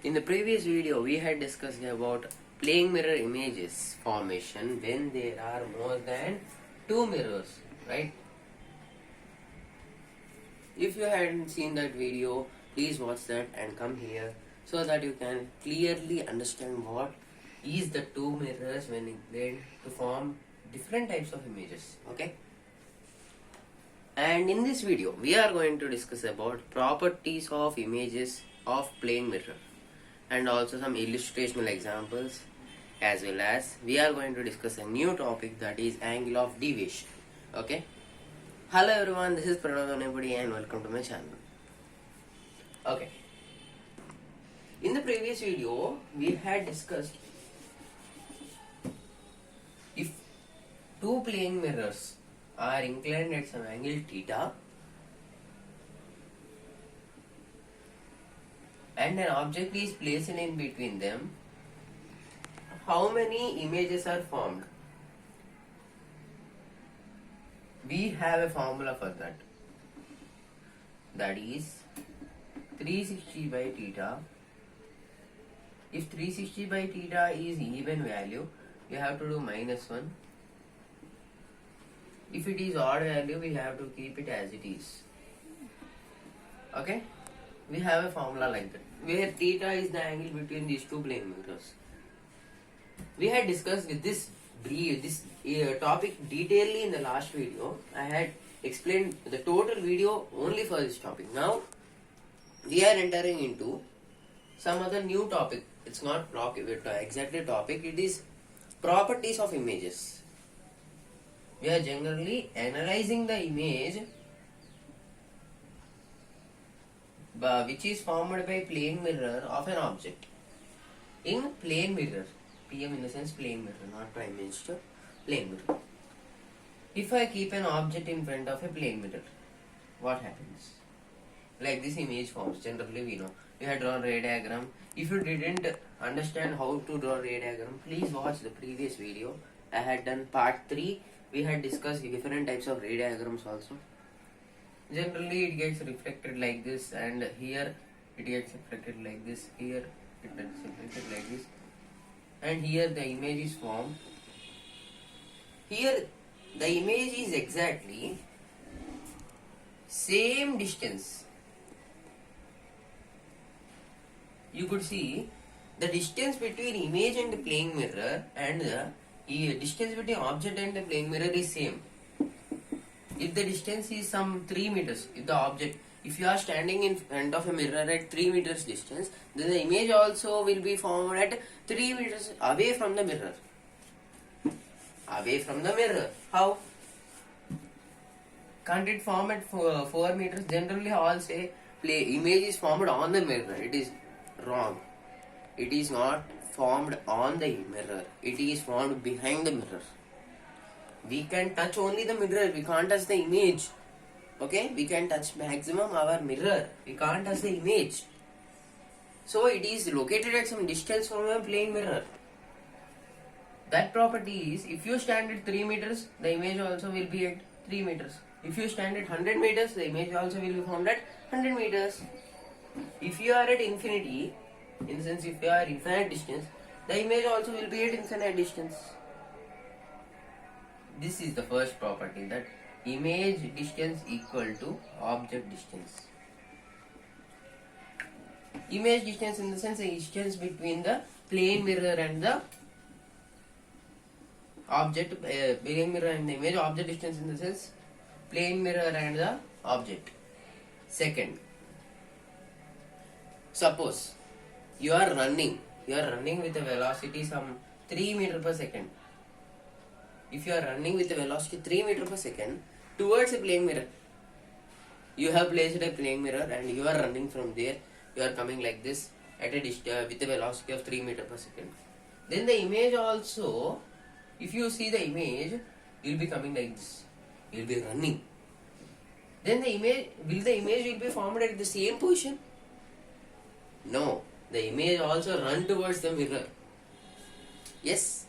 In the previous video, we had discussed about plane mirror images formation when there are more than two mirrors, right? If you hadn't seen that video, please watch that and come here so that you can clearly understand what is the two mirrors when to form different types of images, okay? And in this video, we are going to discuss about properties of images of plane mirror and also some illustrational examples, as well as we are going to discuss a new topic, that is angle of deviation, okay? Hello everyone, this is Pranav Anybody and welcome to my channel. Okay. In the previous video, we had discussed if two plane mirrors are inclined at some angle theta and an object is placed in between them, how many images are formed? We have a formula for that. That is 360 by theta. If 360 by theta is even value, we have to do -1. If it is odd value, we have to keep it as it is. Okay? We have a formula like that, where theta is the angle between these two plane mirrors. We had discussed this topic detailedly in the last video. I had explained the total video only for this topic. Now, we are entering into some other new topic. It's not exactly topic, it is properties of images. We are generally analyzing the image which is formed by plane mirror of an object. In plane mirror, PM in the sense plane mirror, not prime minister, plane mirror. If I keep an object in front of a plane mirror, what happens? Like this image forms, generally we know. We had drawn ray diagram. If you didn't understand how to draw ray diagram, please watch the previous video. I had done part 3. We had discussed different types of ray diagrams also. Generally it gets reflected like this, and here it gets reflected like this, here it gets reflected like this, and here the image is formed. Here the image is exactly same distance. You could see the distance between image and the plane mirror and the distance between object and the plane mirror is same. If the distance is some 3 meters, if you are standing in front of a mirror at 3 meters distance, then the image also will be formed at 3 meters away from the mirror. Away from the mirror. How? Can't it form at 4 meters? Generally all say image is formed on the mirror. It is wrong. It is not formed on the mirror. It is formed behind the mirror. We can touch only the mirror. We can't touch the image. Okay? We can touch maximum our mirror. We can't touch the image. So it is located at some distance from a plane mirror. That property is, if you stand at 3 meters, the image also will be at 3 meters. If you stand at 100 meters, the image also will be formed at 100 meters. If you are at infinity, in the sense if you are infinite distance, the image also will be at infinite distance. This is the first property, that image distance equal to object distance. Image distance in the sense the distance between the plane mirror and the object, plane mirror and the image. Object distance in the sense plane mirror and the object. Second, suppose you are running with a velocity some 3 meters per second. If you are running with a velocity 3 meters per second towards a plane mirror, you have placed a plane mirror and you are running from there. You are coming like this at a with a velocity of 3 meters per second. Then the image also, if you see the image, you will be coming like this. You will be running. Then the image will be formed at the same position? No. The image also run towards the mirror. Yes.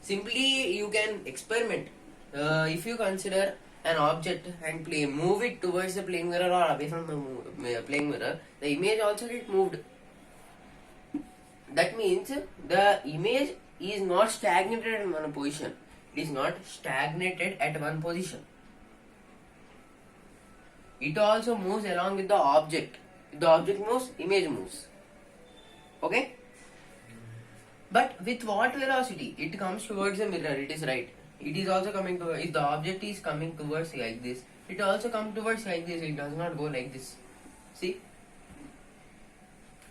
Simply you can experiment. If you consider an object and move it towards the plane mirror or away from the plane mirror, the image also get moved. That means the image is not stagnated in one position. It is not stagnated at one position. It also moves along with the object. If the object moves, image moves. Okay? But with what velocity? It comes towards the mirror, it is right. It is also coming to, if the object is coming towards like this, it also comes towards like this, it does not go like this. See?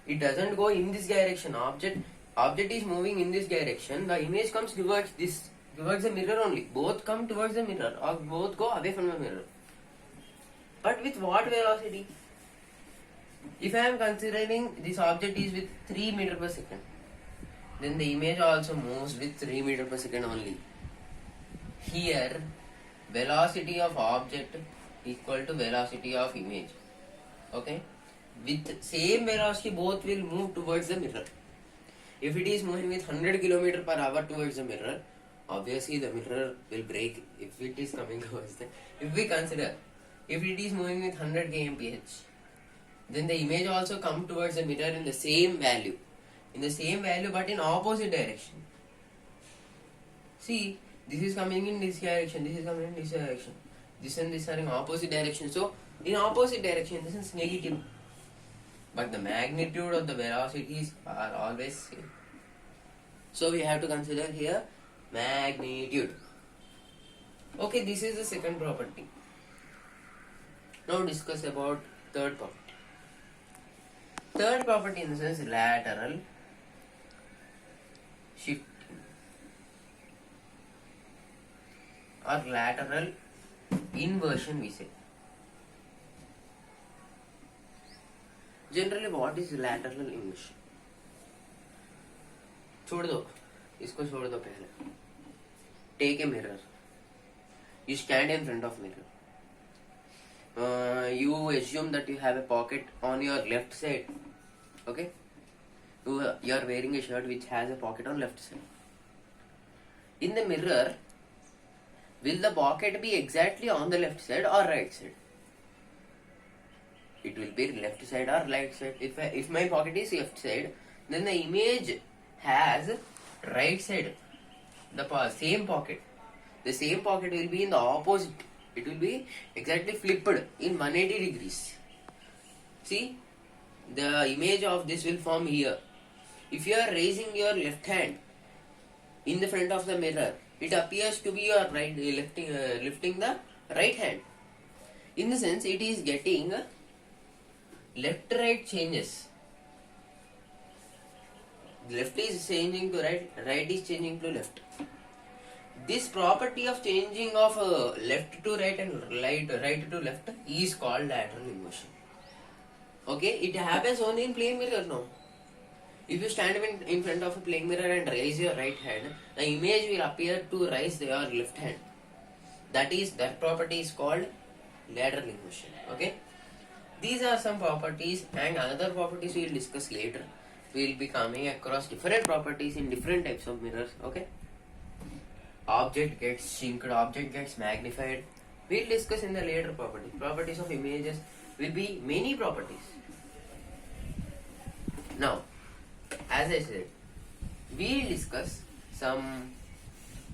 It doesn't go in this direction. Object is moving in this direction, the image comes towards this, towards the mirror only. Both come towards the mirror or both go away from the mirror. But with what velocity? If I am considering this object is with 3 meter per second, then the image also moves with 3 meter per second only. Here, velocity of object equal to velocity of image. Okay? With same velocity, both will move towards the mirror. If it is moving with 100 km per hour towards the mirror, obviously the mirror will break if it is coming towards the. If we consider, if it is moving with 100 kmph, then the image also come towards the mirror in the same value. In the same value but in opposite direction. See, this is coming in this direction, this is coming in this direction. This and this are in opposite direction. So, in opposite direction, this is negative. But the magnitude of the velocities are always same. So, we have to consider here magnitude. Okay, this is the second property. Now discuss about third property. Third property in the sense lateral shifting or lateral inversion we say. Generally what is lateral inversion? छोड़ दो इसको छोड़ दो पहले. Take a mirror. You stand in front of mirror. You assume that you have a pocket on your left side. Okay? You are wearing a shirt which has a pocket on left side. In the mirror, will the pocket be exactly on the left side or right side? It will be left side or right side. If my pocket is left side, then the image has right side. The same pocket. The same pocket will be in the opposite. It will be exactly flipped in 180 degrees. See, the image of this will form here. If you are raising your left hand in the front of the mirror, it appears to be your right lifting the right hand. In the sense, it is getting left-right changes. Left is changing to right, right is changing to left. This property of changing of left to right and right to left is called lateral inversion. Okay, it happens only in plane mirror now. If you stand in front of a plane mirror and raise your right hand, the image will appear to raise your left hand. That property is called lateral inversion. Okay, these are some properties, and other properties we will discuss later. We will be coming across different properties in different types of mirrors. Okay. Object gets synced, object gets magnified. We will discuss in the later properties. Properties of images will be many properties. Now, as I said, we will discuss some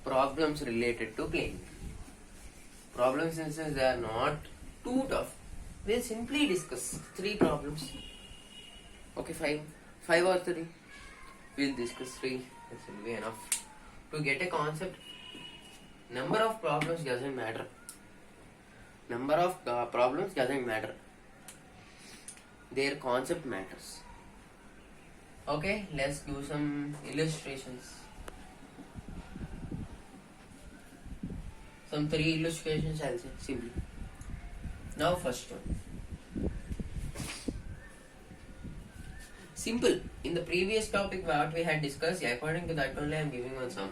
problems related to plane. Problems since they are not too tough. We will simply discuss 3 problems. Okay, 5 or 3. We will discuss 3. This will be enough. To get a concept, number of problems doesn't matter. Number of problems doesn't matter. Their concept matters. Okay, let's do some illustrations. Some 3 illustrations I'll say simply. Now first one. Simple. In the previous topic what we had discussed, according to that only I am giving one sum.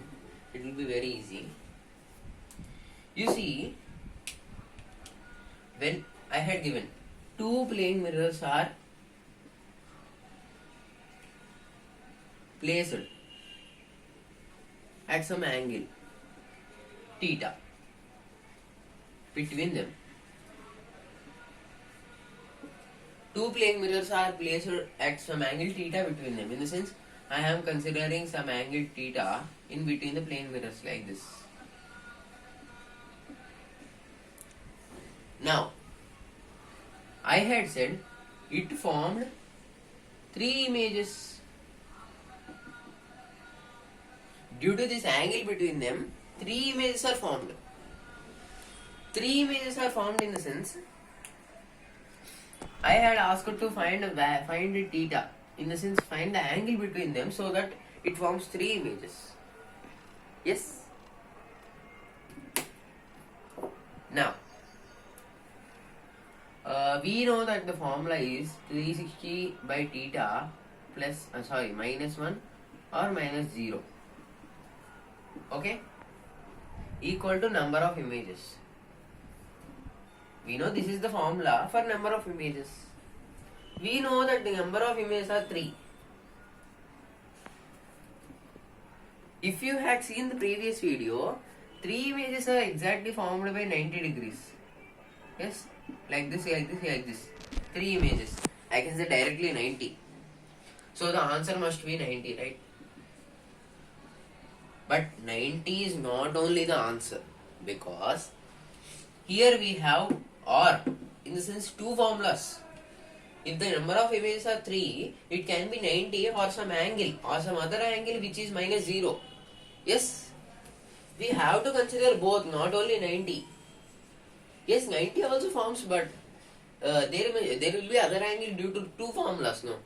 It will be very easy. You see, when I had given 2 plane mirrors are placed at some angle theta between them. 2 plane mirrors are placed at some angle theta between them. In the sense, I am considering some angle theta in between the plane mirrors like this. Now, I had said it formed 3 images. Due to this angle between them, 3 images are formed. 3 images are formed in the sense I had asked to find theta, in the sense find the angle between them so that it forms 3 images. Yes. Now, we know that the formula is 360 by theta plus minus 1 or minus 0. Okay, equal to number of images. We know this is the formula for number of images. We know that the number of images are 3. If you had seen the previous video, 3 images are exactly formed by 90 degrees. Yes, like this, like this, like this. 3 images. I can say directly 90. So the answer must be 90, right? But 90 is not only the answer, because here we have or, in the sense 2 formulas. If the number of images are 3, it can be 90 or some angle or some other angle which is minus 0. Yes, we have to consider both, not only 90. Yes, 90 also forms, but there will be other angle due to 2 formulas. No.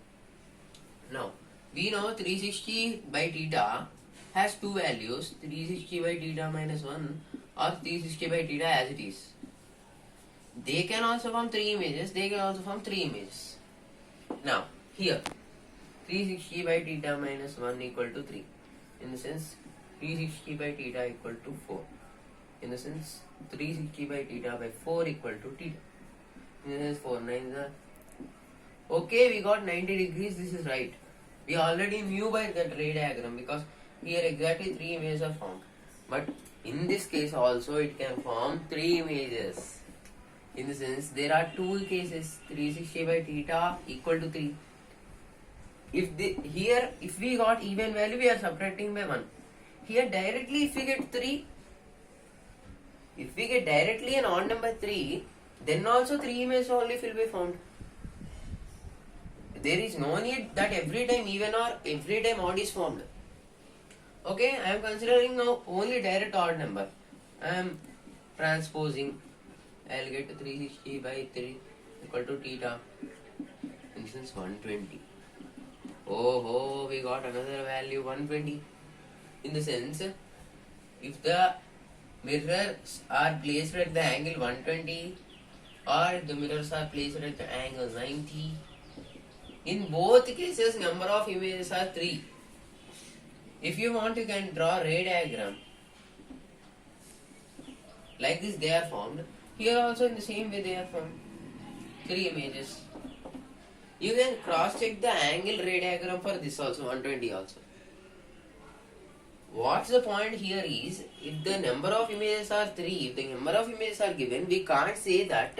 Now, we know 360 by theta has 2 values, 360 by theta minus 1 or 360 by theta as it is. They can also form 3 images, they can also form 3 images. Now, here, 360 by theta minus 1 equal to 3. In the sense, 360 by theta equal to 4. In the sense, 360 by theta by 4 equal to theta. In the sense, 4 9s are... Okay, we got 90 degrees, this is right. We already knew by that ray diagram, because here exactly 3 images are formed. But in this case also it can form 3 images. In the sense, there are 2 cases, 360 by theta equal to 3. If we got even value, we are subtracting by 1. Here directly if we get 3, if we get directly an odd number 3, then also 3 images only will be found. There is no need that every time even or every time odd is formed. Okay, I am considering now only direct odd number. I am transposing. I will get 360 by 3 equal to theta. Instance 120. Oh, we got another value 120. In the sense, if the mirrors are placed at the angle 120 or if the mirrors are placed at the angle 90, in both cases number of images are 3. If you want, you can draw ray diagram. Like this they are formed. Here also in the same way they are formed. 3 images. You can cross check the angle ray diagram for this also, 120 also. What's the point here is, if the number of images are 3, if the number of images are given, we can't say that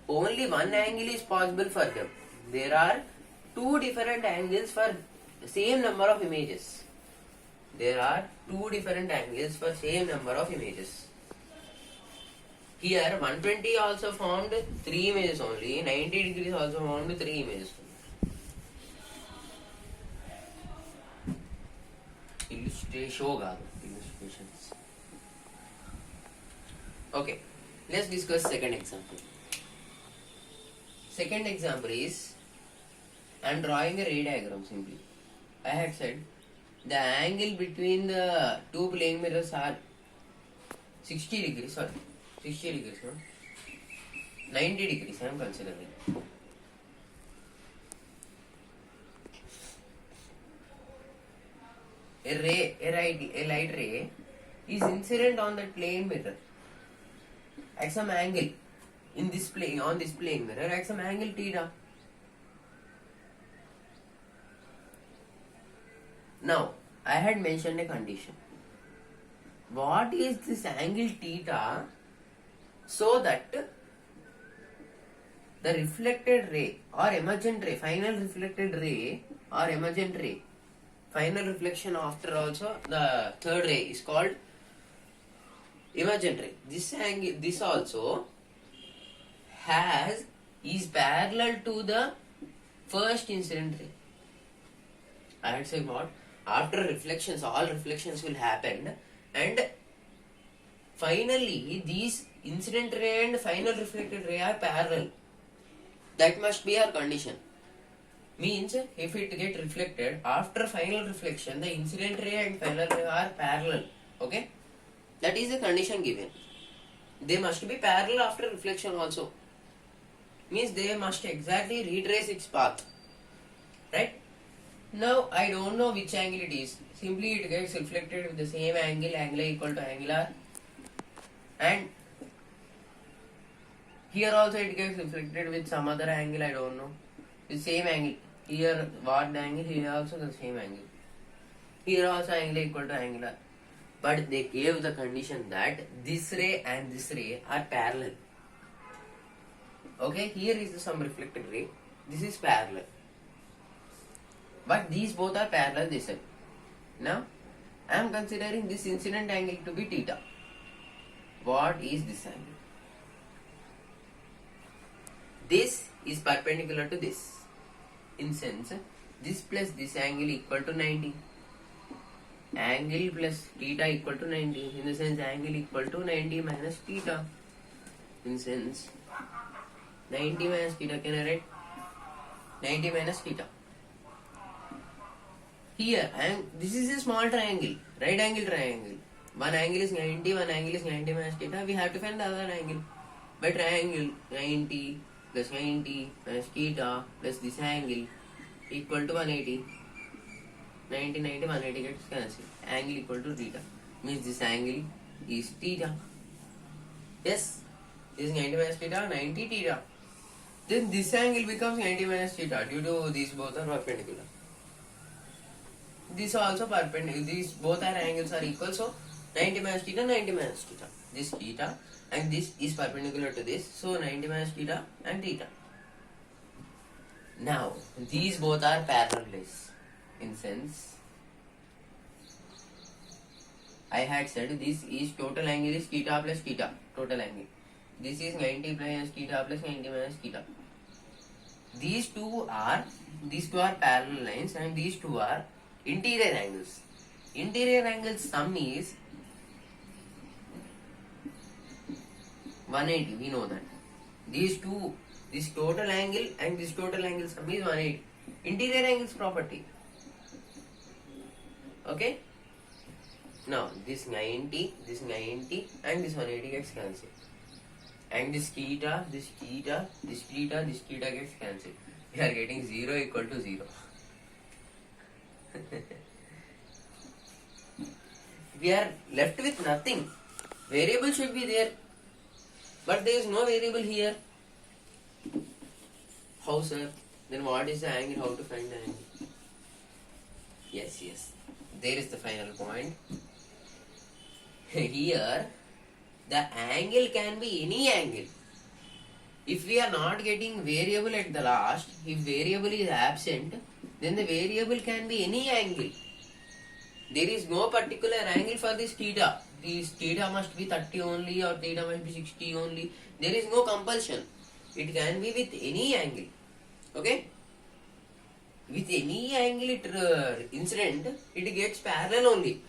only one angle is possible for them. There are 2 different angles for same number of images. There are 2 different angles for same number of images. Here 120 also formed 3 images only, 90 degrees also formed 3 images. Illustrations. Okay, let's discuss second example. Second example is, I am drawing a ray diagram simply. I had said the angle between the 2 plane mirrors are 60 degrees, no? 90 degrees I am considering. A light ray is incident on that plane mirror at some angle on this plane mirror at some angle theta. Now, I had mentioned a condition. What is this angle theta so that the reflected ray or emergent ray, final reflected ray or emergent ray. Final reflection after also the third ray is called emergent ray. This angle, this also is parallel to the first incident ray. I had said what? After reflections, all reflections will happen, and finally these incident ray and final reflected ray are parallel. That must be our condition. Means if it get reflected after final reflection, the incident ray and final ray are parallel. Okay, that is the condition given. They must be parallel after reflection also. Means they must exactly retrace its path. Right? Now I don't know which angle it is. Simply it gets reflected with the same angle, angular equal to angular, and here also it gets reflected with some other angle, I don't know. The same angle. Here what angle, here also the same angle. Here also angle equal to angular. But they gave the condition that this ray and this ray are parallel. Okay, here is some reflected ray. This is parallel. But these both are parallel this side. Now, I am considering this incident angle to be theta. What is this angle? This is perpendicular to this. In sense, this plus this angle equal to 90. Angle plus theta equal to 90. In the sense, angle equal to 90 minus theta. In sense, 90 minus theta, can I write? 90 minus theta. Here, this is a small triangle, right angle triangle. One angle is 90, one angle is 90 minus theta. We have to find the other angle. By triangle, 90 plus 90 minus theta plus this angle equal to 180. 90, 90, 180 gets cancelled. Angle equal to theta. Means this angle is theta. Yes, this is 90 minus theta, 90 theta. Then this angle becomes 90 minus theta due to these both are perpendicular. This also perpendicular. These both are angles are equal. So 90 minus theta, 90 minus theta. This theta and this is perpendicular to this. So 90 minus theta and theta. Now these both are parallel. In sense, I had said this is total angle is theta plus theta. Total angle. This is 90 minus theta plus 90 minus theta. These two are parallel lines and these two are interior angles. Interior angle sum is 180. We know that. These two, this total angle and this total angle sum is 180. Interior angles property. Okay. Now this 90 and this 180 gets cancelled. And this theta, this theta, this theta, this theta gets cancelled. We are getting 0 equal to 0. We are left with nothing. Variable should be there, but there is no variable here. How, sir? Then what is the angle? How to find the angle? Yes. There is the final point. Here, the angle can be any angle. If we are not getting variable at the last, if variable is absent, then the variable can be any angle. There is no particular angle for this theta. This theta must be 30 only or theta must be 60 only. There is no compulsion. It can be with any angle. Okay? With any angle incident, it gets parallel only.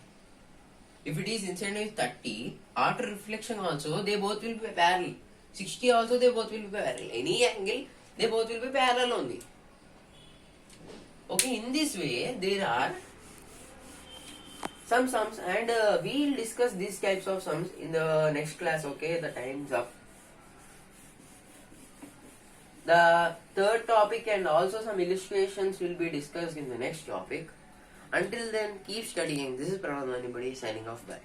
If it is incident with 30, after reflection also, they both will be parallel. 60 also, they both will be parallel. Any angle, they both will be parallel only. Okay, in this way, there are some sums, and we will discuss these types of sums in the next class. Okay, the time's up. The third topic and also some illustrations will be discussed in the next topic. Until then, keep studying. This is Pranam Anybody signing off. Bye.